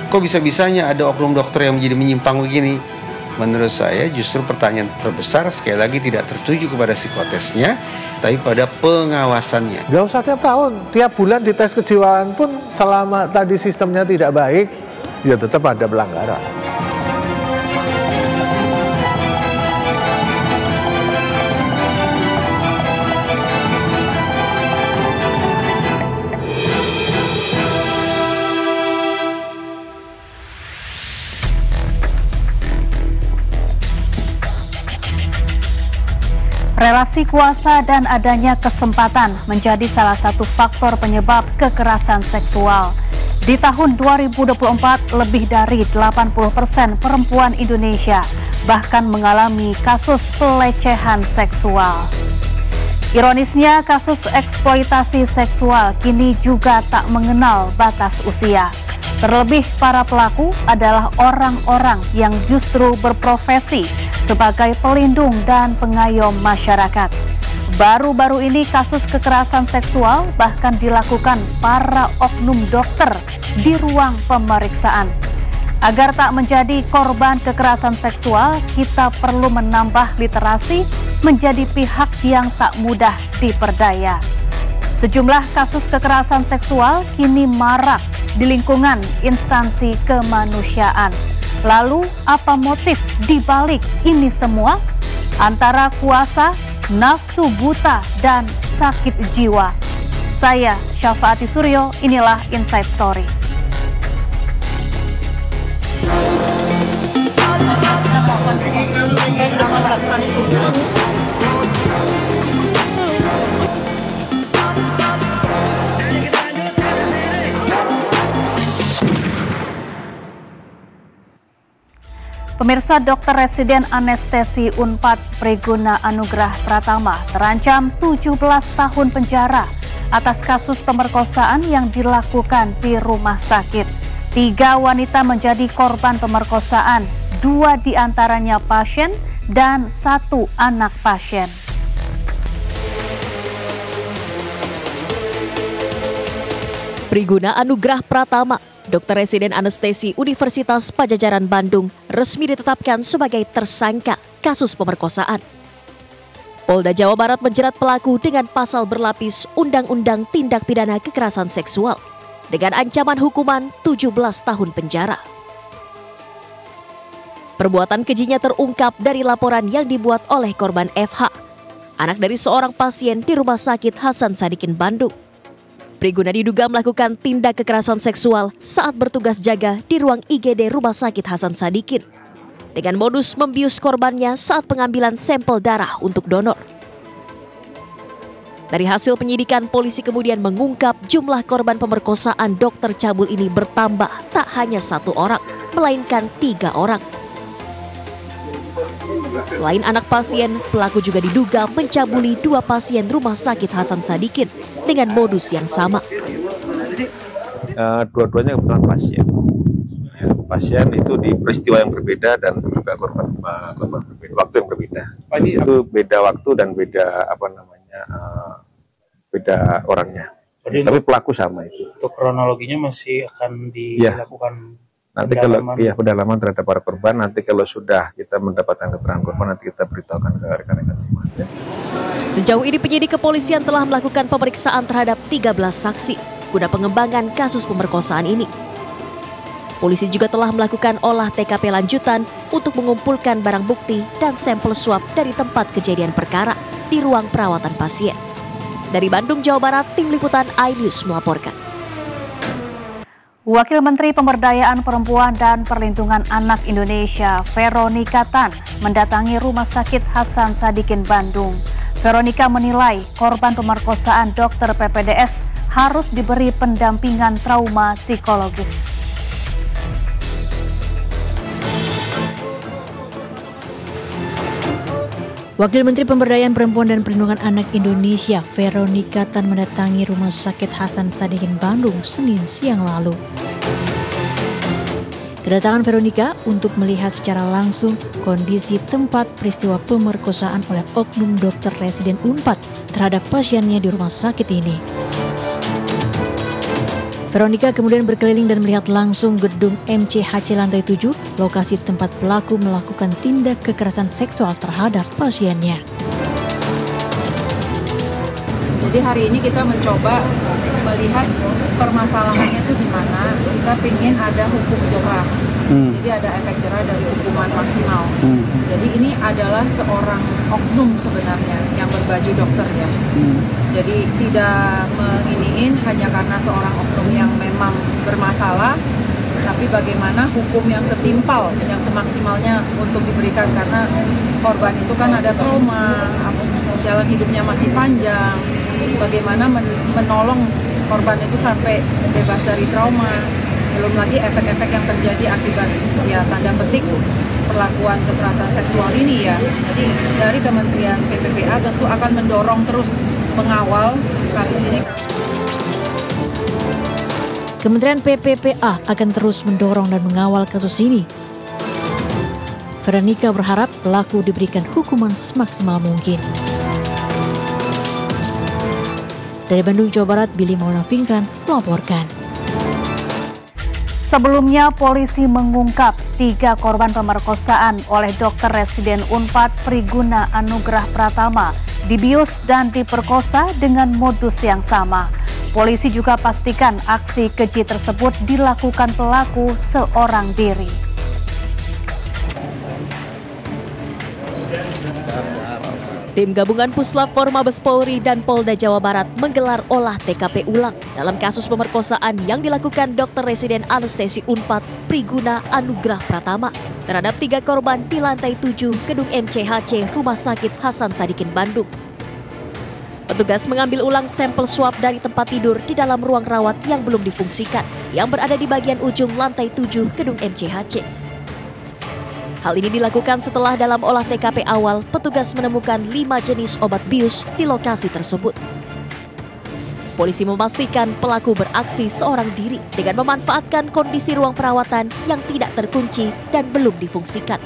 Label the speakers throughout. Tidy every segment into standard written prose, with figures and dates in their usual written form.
Speaker 1: Kok bisa-bisanya ada oknum dokter yang menjadi menyimpang begini? Menurut saya justru pertanyaan terbesar sekali lagi tidak tertuju kepada psikotesnya, tapi pada pengawasannya.
Speaker 2: Nggak usah tiap tahun, tiap bulan dites kejiwaan pun selama tadi sistemnya tidak baik, ya tetap ada pelanggaran.
Speaker 3: Relasi kuasa dan adanya kesempatan menjadi salah satu faktor penyebab kekerasan seksual. Di tahun 2024, lebih dari 80% perempuan Indonesia bahkan mengalami kasus pelecehan seksual. Ironisnya, kasus eksploitasi seksual kini juga tak mengenal batas usia. Terlebih para pelaku adalah orang-orang yang justru berprofesi sebagai pelindung dan pengayom masyarakat. Baru-baru ini kasus kekerasan seksual bahkan dilakukan para oknum dokter di ruang pemeriksaan. Agar tak menjadi korban kekerasan seksual, kita perlu menambah literasi menjadi pihak yang tak mudah diperdaya. Sejumlah kasus kekerasan seksual kini marak di lingkungan instansi kemanusiaan. Lalu, apa motif di balik ini semua? Antara kuasa, nafsu buta, dan sakit jiwa. Saya, Syafaati Suryo, inilah Inside Story. Pemirsa, Dokter Residen Anestesi Unpad Priguna Anugrah Pratama terancam 17 tahun penjara atas kasus pemerkosaan yang dilakukan di rumah sakit. 3 wanita menjadi korban pemerkosaan, 2 diantaranya pasien dan 1 anak pasien.
Speaker 4: Priguna Anugrah Pratama, Dokter Residen Anestesi Universitas Padjadjaran Bandung, resmi ditetapkan sebagai tersangka kasus pemerkosaan. Polda Jawa Barat menjerat pelaku dengan pasal berlapis Undang-Undang Tindak Pidana Kekerasan Seksual dengan ancaman hukuman 17 tahun penjara. Perbuatan kejinya terungkap dari laporan yang dibuat oleh korban FH, anak dari seorang pasien di Rumah Sakit Hasan Sadikin Bandung. Priguna diduga melakukan tindak kekerasan seksual saat bertugas jaga di ruang IGD Rumah Sakit Hasan Sadikin dengan modus membius korbannya saat pengambilan sampel darah untuk donor. Dari hasil penyidikan, polisi kemudian mengungkap jumlah korban pemerkosaan dokter cabul ini bertambah tak hanya 1 orang, melainkan 3 orang. Selain anak pasien, pelaku juga diduga mencabuli 2 pasien Rumah Sakit Hasan Sadikin dengan modus yang sama.
Speaker 5: Dua-duanya kebetulan pasien. Ya, pasien itu di peristiwa yang berbeda dan juga korban berbeda, waktu yang berbeda. Itu beda waktu dan beda beda orangnya.
Speaker 6: Jadi
Speaker 5: tapi pelaku sama itu.
Speaker 6: Untuk kronologinya masih akan dilakukan.
Speaker 5: Nanti kalau pendalaman terhadap para korban, nanti kalau sudah kita mendapatkan keterangan korban, nanti kita beritahukan ke rekan-rekan semua. Ya.
Speaker 4: Sejauh ini penyidik kepolisian telah melakukan pemeriksaan terhadap 13 saksi guna pengembangan kasus pemerkosaan ini. Polisi juga telah melakukan olah TKP lanjutan untuk mengumpulkan barang bukti dan sampel swab dari tempat kejadian perkara di ruang perawatan pasien. Dari Bandung, Jawa Barat, Tim Liputan iNews melaporkan.
Speaker 3: Wakil Menteri Pemberdayaan Perempuan dan Perlindungan Anak Indonesia, Veronika Tan, mendatangi Rumah Sakit Hasan Sadikin Bandung. Veronika menilai korban pemerkosaan dokter PPDS harus diberi pendampingan trauma psikologis.
Speaker 7: Wakil Menteri Pemberdayaan Perempuan dan Perlindungan Anak Indonesia, Veronika Tan, mendatangi Rumah Sakit Hasan Sadikin Bandung Senin siang lalu. Kedatangan Veronika untuk melihat secara langsung kondisi tempat peristiwa pemerkosaan oleh oknum dokter residen Unpad terhadap pasiennya di rumah sakit ini. Veronica kemudian berkeliling dan melihat langsung gedung MCHC lantai 7, lokasi tempat pelaku melakukan tindak kekerasan seksual terhadap pasiennya.
Speaker 8: Jadi hari ini kita mencoba melihat permasalahannya itu di mana. Kita ingin ada hukum jerah. Jadi ada efek jerah dari hukuman maksimal. Jadi ini adalah seorang oknum sebenarnya yang berbaju dokter ya. Jadi tidak menginiin hanya karena seorang oknum yang memang bermasalah, tapi bagaimana hukum yang setimpal, yang semaksimalnya untuk diberikan, karena korban itu kan ada trauma, jalan hidupnya masih panjang, bagaimana menolong korban itu sampai bebas dari trauma, belum lagi efek-efek yang terjadi akibat ya tanda petik perlakuan kekerasan seksual ini ya. Jadi dari Kementerian PPPA tentu akan mendorong terus mengawal kasus ini.
Speaker 7: Kementerian PPPA akan terus mendorong dan mengawal kasus ini. Veronica berharap pelaku diberikan hukuman semaksimal mungkin. Dari Bandung, Jawa Barat, Billy Maulana Fingran melaporkan.
Speaker 3: Sebelumnya, polisi mengungkap 3 korban pemerkosaan oleh dokter residen Unpad Priguna Anugrah Pratama dibius dan diperkosa dengan modus yang sama. Polisi juga pastikan aksi keji tersebut dilakukan pelaku seorang diri.
Speaker 4: Tim gabungan Puslap Forma Mabes Polri dan Polda Jawa Barat menggelar olah TKP ulang dalam kasus pemerkosaan yang dilakukan dokter residen anestesi Unpad Priguna Anugrah Pratama terhadap 3 korban di lantai 7 gedung MCHC Rumah Sakit Hasan Sadikin Bandung. Petugas mengambil ulang sampel swab dari tempat tidur di dalam ruang rawat yang belum difungsikan yang berada di bagian ujung lantai 7 gedung MCHC. Hal ini dilakukan setelah dalam olah TKP awal, petugas menemukan 5 jenis obat bius di lokasi tersebut. Polisi memastikan pelaku beraksi seorang diri dengan memanfaatkan kondisi ruang perawatan yang tidak terkunci dan belum difungsikan.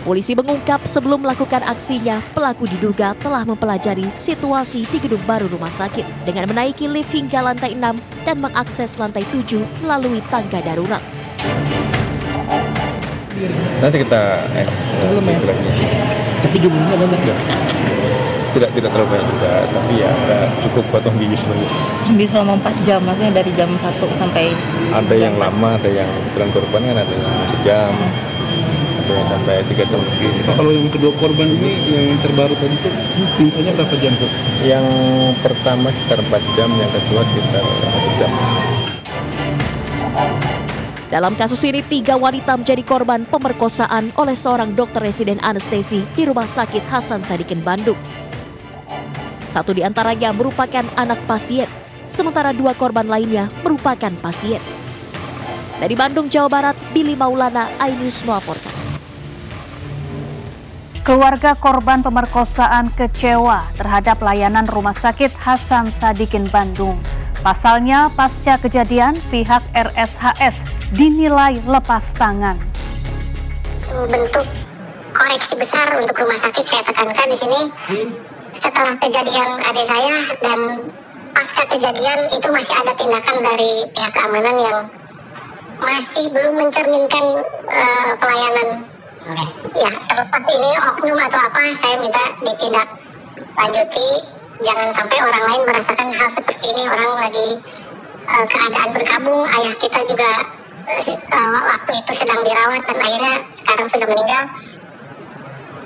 Speaker 4: Polisi mengungkap sebelum melakukan aksinya, pelaku diduga telah mempelajari situasi di gedung baru rumah sakit dengan menaiki lift hingga lantai 6 dan mengakses lantai 7 melalui tangga darurat.
Speaker 5: Nanti kita belum ya.
Speaker 6: Tapi jumlahnya banyak ya?
Speaker 5: Tidak terlalu banyak juga, tapi ya cukup potong bius dulu.
Speaker 9: Bius selama 4 jam, maksudnya dari jam 1 sampai...
Speaker 5: Ada yang lama, ada yang ukuran korban kan ada yang sejam, ada yang sampai 3 jam lebih.
Speaker 6: Kalau yang kedua korban ini, yang terbaru tadi itu, biasanya berapa jam tuh?
Speaker 5: Yang pertama sekitar 4 jam, yang kedua sekitar 1 jam.
Speaker 4: Dalam kasus ini, 3 wanita menjadi korban pemerkosaan oleh seorang dokter residen anestesi di Rumah Sakit Hasan Sadikin Bandung. 1 di antaranya merupakan anak pasien, sementara 2 korban lainnya merupakan pasien. Dari Bandung, Jawa Barat, Billy Maulana, iNews melaporkan.
Speaker 3: Keluarga korban pemerkosaan kecewa terhadap layanan Rumah Sakit Hasan Sadikin Bandung. Pasalnya, pasca kejadian, pihak RSHS dinilai lepas tangan.
Speaker 10: Bentuk koreksi besar untuk rumah sakit saya tekankan di sini. Setelah kejadian adik saya dan pasca kejadian itu masih ada tindakan dari pihak keamanan yang masih belum mencerminkan pelayanan. Ya, terlepas ini oknum atau apa, saya minta ditindak lanjuti. Jangan sampai orang lain merasakan hal seperti ini. Orang lagi keadaan berkabung, ayah kita juga waktu itu sedang dirawat dan akhirnya sekarang sudah meninggal.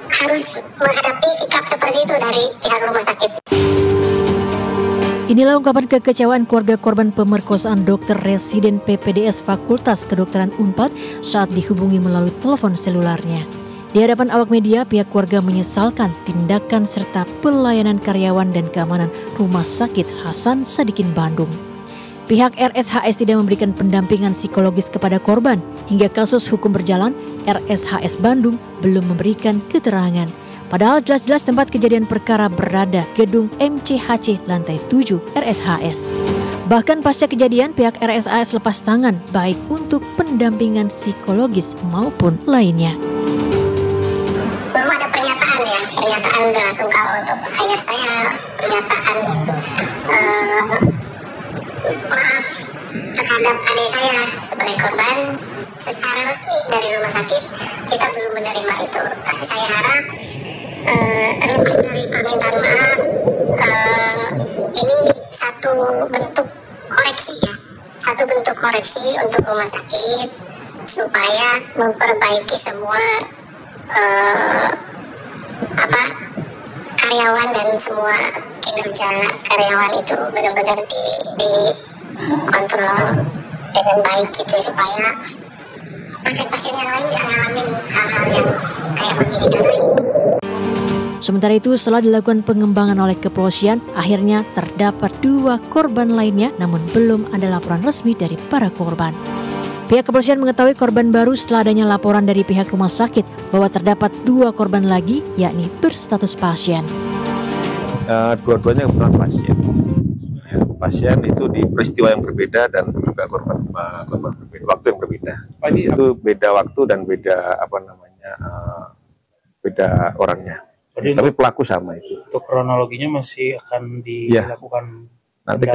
Speaker 10: Harus menghadapi sikap seperti itu dari pihak rumah sakit.
Speaker 7: Inilah ungkapan kekecewaan keluarga korban pemerkosaan dokter residen PPDS Fakultas Kedokteran Unpad saat dihubungi melalui telepon selularnya. Di hadapan awak media, pihak keluarga menyesalkan tindakan serta pelayanan karyawan dan keamanan Rumah Sakit Hasan Sadikin Bandung. Pihak RSHS tidak memberikan pendampingan psikologis kepada korban. Hingga kasus hukum berjalan, RSHS Bandung belum memberikan keterangan. Padahal jelas-jelas tempat kejadian perkara berada gedung MCHC lantai 7 RSHS. Bahkan pasca kejadian, pihak RSHS lepas tangan baik untuk pendampingan psikologis maupun lainnya.
Speaker 10: Belum ada pernyataan bela sungkawa untuk ayah saya, pernyataan maaf terhadap adik saya sebagai korban. Secara resmi dari rumah sakit kita belum menerima itu, tapi saya harap terlepas dari permintaan maaf, ini satu bentuk koreksi ya, satu bentuk koreksi untuk rumah sakit supaya memperbaiki semua karyawan dan semua kinerja karyawan itu benar-benar dikontrol dengan baik gitu, supaya pasien yang lain tidak ngalamin hal-hal yang kayak begini tadi.
Speaker 7: Sementara itu, setelah dilakukan pengembangan oleh kepolisian, akhirnya terdapat 2 korban lainnya, namun belum ada laporan resmi dari para korban. Pihak kepolisian mengetahui korban baru setelah adanya laporan dari pihak rumah sakit bahwa terdapat 2 korban lagi, yakni berstatus pasien.
Speaker 5: Dua-duanya kebetulan pasien. Pasien itu di peristiwa yang berbeda dan juga korban berbeda, waktu yang berbeda. Itu beda waktu dan beda beda orangnya. Tapi pelaku sama itu.
Speaker 6: Untuk kronologinya masih akan dilakukan
Speaker 5: nanti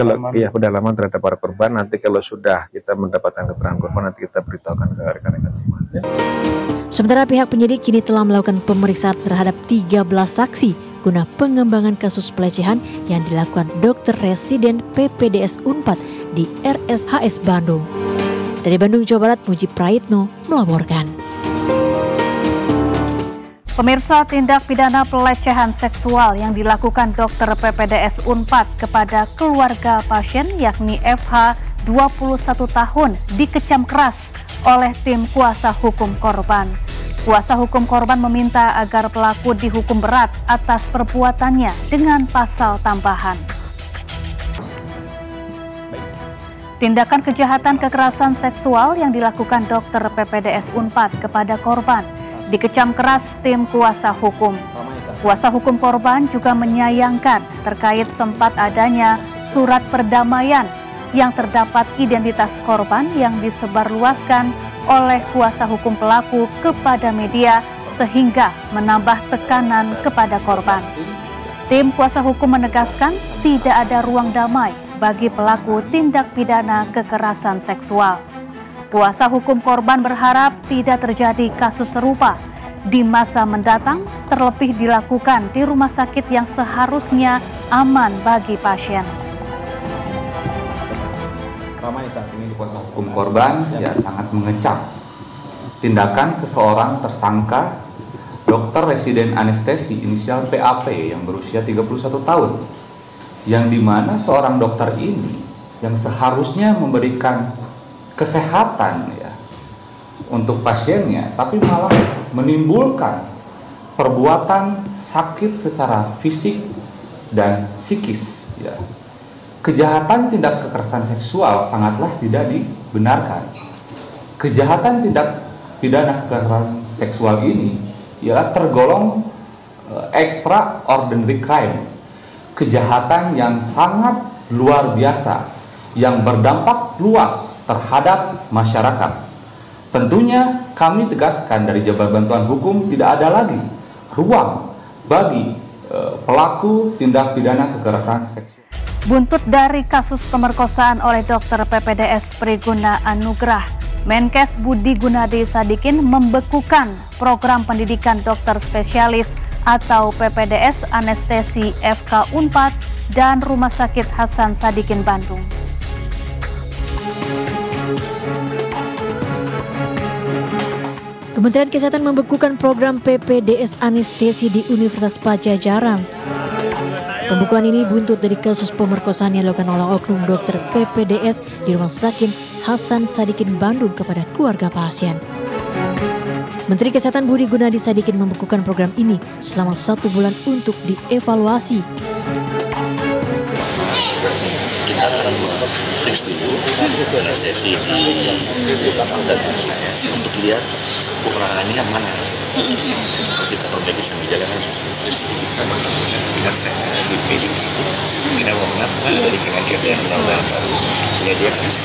Speaker 5: pendalaman terhadap para korban. Nanti kalau sudah kita mendapatkan keterangan korban, nanti kita beritahukan ke rekan-rekan semua.
Speaker 7: Sementara pihak penyidik kini telah melakukan pemeriksaan terhadap 13 saksi guna pengembangan kasus pelecehan yang dilakukan Dr. Residen PPDS Unpad di RSHS Bandung. Dari Bandung, Jawa Barat, Muji Praitno melaporkan.
Speaker 3: Pemirsa, tindak pidana pelecehan seksual yang dilakukan Dr. PPDS Unpad kepada keluarga pasien yakni FH 21 tahun dikecam keras oleh tim kuasa hukum korban. Kuasa hukum korban meminta agar pelaku dihukum berat atas perbuatannya dengan pasal tambahan. Tindakan kejahatan kekerasan seksual yang dilakukan Dr. PPDS Unpad kepada korban dikecam keras tim kuasa hukum. Kuasa hukum korban juga menyayangkan terkait sempat adanya surat perdamaian yang terdapat identitas korban yang disebarluaskan oleh kuasa hukum pelaku kepada media sehingga menambah tekanan kepada korban. Tim kuasa hukum menegaskan tidak ada ruang damai bagi pelaku tindak pidana kekerasan seksual. Kuasa hukum korban berharap tidak terjadi kasus serupa di masa mendatang, terlebih dilakukan di rumah sakit yang seharusnya aman bagi pasien.
Speaker 11: Ramai saat ini kuasa hukum korban sangat mengecam tindakan seseorang tersangka dokter residen anestesi inisial PAP yang berusia 31 tahun, yang dimana seorang dokter ini yang seharusnya memberikan kesehatan untuk pasiennya, tapi malah menimbulkan perbuatan sakit secara fisik dan psikis. Kejahatan tindak kekerasan seksual sangatlah tidak dibenarkan. Kejahatan tindak pidana kekerasan seksual ini ialah tergolong extraordinary crime, kejahatan yang sangat luar biasa yang berdampak luas terhadap masyarakat. Tentunya kami tegaskan dari Jabar Bantuan Hukum tidak ada lagi ruang bagi pelaku tindak pidana kekerasan seksual.
Speaker 3: Buntut dari kasus pemerkosaan oleh Dr. PPDS Priguna Anugrah, Menkes Budi Gunadi Sadikin membekukan program pendidikan dokter spesialis atau PPDS Anestesi FK Unpad dan Rumah Sakit Hasan Sadikin Bandung.
Speaker 7: Kementerian Kesehatan membekukan program PPDS Anestesi di Universitas Pajajaran. Pembekuan ini buntut dari kasus pemerkosaan yang dilakukan oleh oknum dokter PPDS di Rumah Sakit Hasan Sadikin Bandung kepada keluarga pasien. Menteri Kesehatan Budi Gunadi Sadikin membekukan program ini selama 1 bulan untuk dievaluasi.
Speaker 12: Kita akan freeze dulu anestesi di dan untuk lihat kekurangannya mana. Kita perbaiki sambil jalan freeze dulu. Kita sekarang di peding kita mau mengasah dari Kemenkes yang benar-benar baru sehingga dia kasih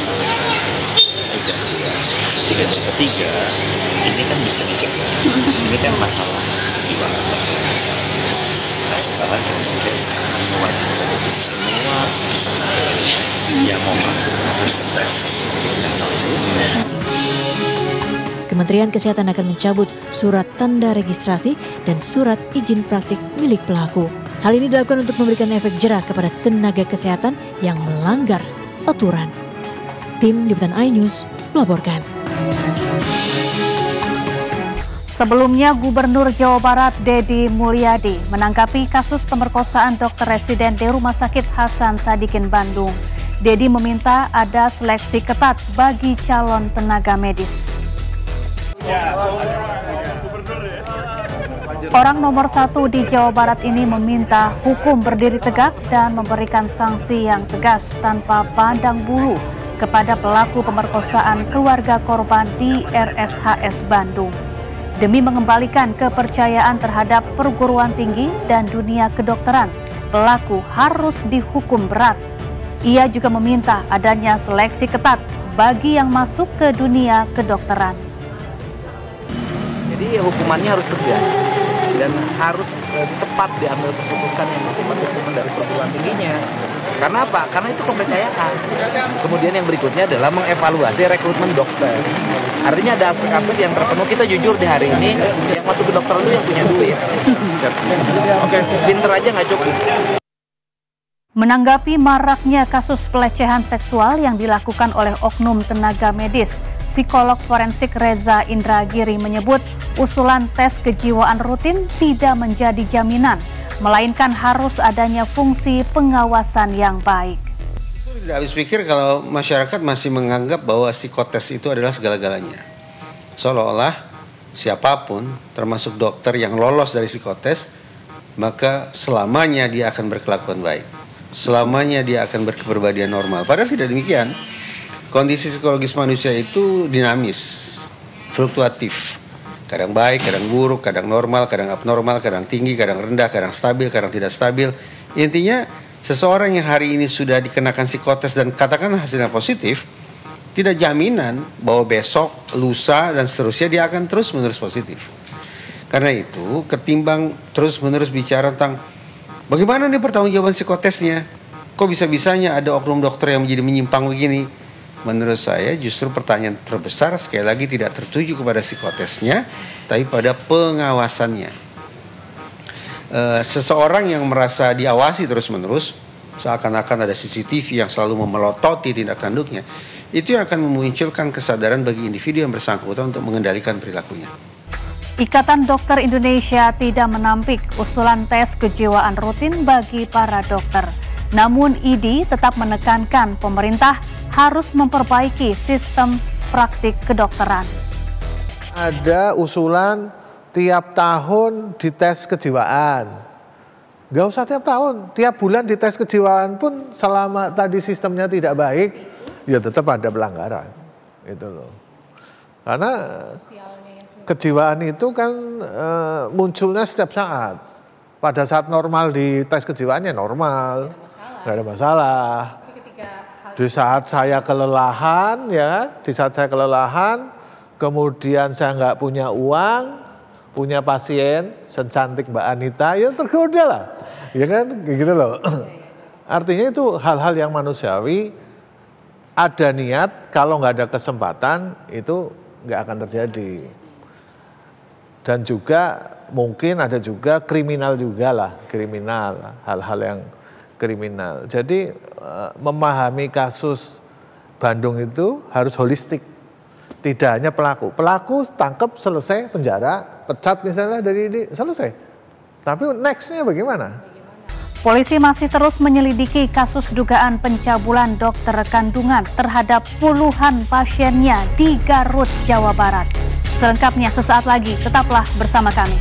Speaker 12: dan ketiga ini kan bisa dicegah. Ini kan masalah di mana masyarakat. Nah sekarang kemudian mewajibkan itu semua yang mau masuk harus tes.
Speaker 7: Kementerian Kesehatan akan mencabut surat tanda registrasi dan surat izin praktik milik pelaku. Hal ini dilakukan untuk memberikan efek jera kepada tenaga kesehatan yang melanggar aturan. Tim Liputan iNews melaporkan.
Speaker 3: Sebelumnya, Gubernur Jawa Barat Deddy Mulyadi menanggapi kasus pemerkosaan dokter residen di Rumah Sakit Hasan Sadikin Bandung. Deddy meminta ada seleksi ketat bagi calon tenaga medis. Orang nomor 1 di Jawa Barat ini meminta hukum berdiri tegak dan memberikan sanksi yang tegas tanpa pandang bulu kepada pelaku pemerkosaan keluarga korban di RSHS Bandung. Demi mengembalikan kepercayaan terhadap perguruan tinggi dan dunia kedokteran, pelaku harus dihukum berat. Ia juga meminta adanya seleksi ketat bagi yang masuk ke dunia kedokteran.
Speaker 13: Jadi hukumannya harus tegas dan harus cepat diambil keputusan yang bersifat hukuman dari perguruan tingginya. Karena apa? Karena itu kepercayaan. Kemudian yang berikutnya adalah mengevaluasi rekrutmen dokter. Artinya ada aspek-aspek yang terpenuhi. Kita jujur di hari ini yang masuk ke dokter itu yang punya duit. Oke, pinter aja nggak cukup.
Speaker 3: Menanggapi maraknya kasus pelecehan seksual yang dilakukan oleh oknum tenaga medis, psikolog forensik Reza Indragiri menyebut usulan tes kejiwaan rutin tidak menjadi jaminan, melainkan harus adanya fungsi pengawasan yang baik.
Speaker 1: Tidak habis pikir kalau masyarakat masih menganggap bahwa psikotes itu adalah segala-galanya. Seolah-olah siapapun, termasuk dokter yang lolos dari psikotes, maka selamanya dia akan berkelakuan baik. Selamanya dia akan berkepribadian normal. Padahal tidak demikian. Kondisi psikologis manusia itu dinamis, fluktuatif. Kadang baik, kadang buruk, kadang normal, kadang abnormal, kadang tinggi, kadang rendah, kadang stabil, kadang tidak stabil. Intinya seseorang yang hari ini sudah dikenakan psikotes dan katakanlah hasilnya positif, tidak jaminan bahwa besok, lusa, dan seterusnya dia akan terus-menerus positif. Karena itu, ketimbang terus-menerus bicara tentang bagaimana nih pertanggungjawaban psikotesnya? Kok bisa-bisanya ada oknum dokter yang menjadi menyimpang begini? Menurut saya justru pertanyaan terbesar sekali lagi tidak tertuju kepada psikotesnya, tapi pada pengawasannya. Seseorang yang merasa diawasi terus-menerus, seakan-akan ada CCTV yang selalu memelototi tindak tanduknya, itu yang akan memunculkan kesadaran bagi individu yang bersangkutan untuk mengendalikan perilakunya.
Speaker 3: Ikatan Dokter Indonesia tidak menampik usulan tes kejiwaan rutin bagi para dokter. Namun IDI tetap menekankan pemerintah harus memperbaiki sistem praktik kedokteran.
Speaker 2: Ada usulan tiap tahun dites kejiwaan. Nggak usah tiap tahun, tiap bulan dites kejiwaan pun selama tadi sistemnya tidak baik, ya tetap ada pelanggaran. Itu loh. Karena kejiwaan itu kan munculnya setiap saat. Pada saat normal di tes kejiwaannya normal, nggak ada masalah. Di saat saya kelelahan, ya, di saat saya kelelahan, kemudian saya nggak punya uang, punya pasien secantik Mbak Anita, ya tergoda lah, ya kan, gitu loh. Artinya itu hal-hal yang manusiawi. Ada niat, kalau nggak ada kesempatan itu nggak akan terjadi. Dan juga mungkin ada juga kriminal juga lah, kriminal, hal-hal yang kriminal. Jadi memahami kasus Bandung itu harus holistik, tidak hanya pelaku. Pelaku tangkap selesai penjara, pecat misalnya dari ini selesai. Tapi nextnya bagaimana?
Speaker 3: Polisi masih terus menyelidiki kasus dugaan pencabulan dokter kandungan terhadap puluhan pasiennya di Garut, Jawa Barat. Selengkapnya sesaat lagi, tetaplah bersama kami.